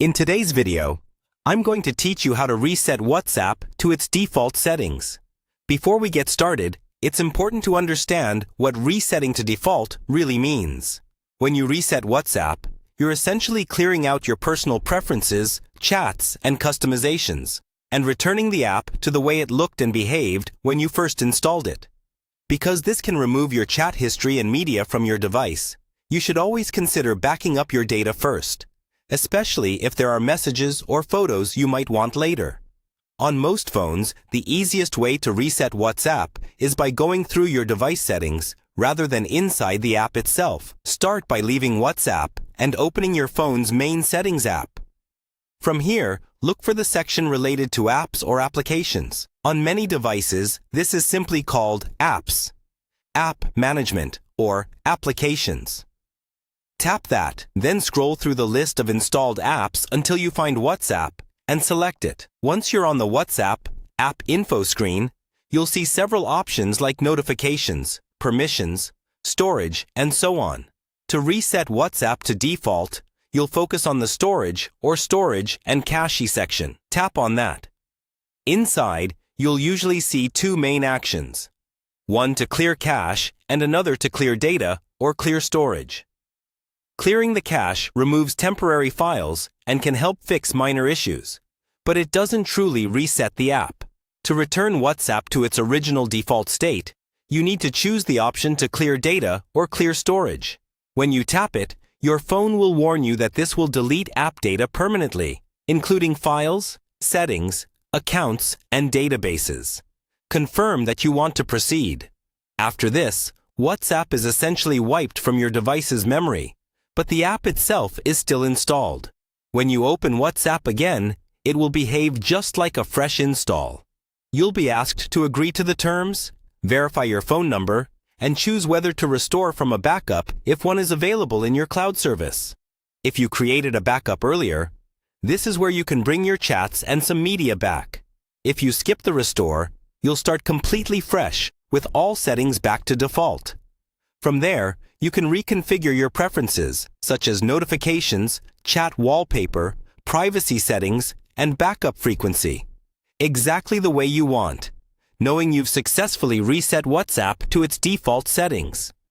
In today's video, I'm going to teach you how to reset WhatsApp to its default settings. Before we get started, it's important to understand what resetting to default really means. When you reset WhatsApp, you're essentially clearing out your personal preferences, chats, and customizations, and returning the app to the way it looked and behaved when you first installed it. Because this can remove your chat history and media from your device, you should always consider backing up your data first, especially if there are messages or photos you might want later. On most phones, the easiest way to reset WhatsApp is by going through your device settings rather than inside the app itself. Start by leaving WhatsApp and opening your phone's main settings app. From here, look for the section related to apps or applications. On many devices, this is simply called Apps, App Management, or Applications. Tap that, then scroll through the list of installed apps until you find WhatsApp and select it. Once you're on the WhatsApp app info screen, you'll see several options like notifications, permissions, storage, and so on. To reset WhatsApp to default, you'll focus on the storage and cache section. Tap on that. Inside, you'll usually see two main actions, one to clear cache and another to clear data or clear storage. Clearing the cache removes temporary files and can help fix minor issues, but it doesn't truly reset the app. To return WhatsApp to its original default state, you need to choose the option to clear data or clear storage. When you tap it, your phone will warn you that this will delete app data permanently, including files, settings, accounts, and databases. Confirm that you want to proceed. After this, WhatsApp is essentially wiped from your device's memory, but the app itself is still installed. When you open WhatsApp again, it will behave just like a fresh install. You'll be asked to agree to the terms, verify your phone number, and choose whether to restore from a backup if one is available in your cloud service. If you created a backup earlier, this is where you can bring your chats and some media back. If you skip the restore, you'll start completely fresh with all settings back to default. From there, you can reconfigure your preferences, such as notifications, chat wallpaper, privacy settings, and backup frequency, exactly the way you want, knowing you've successfully reset WhatsApp to its default settings.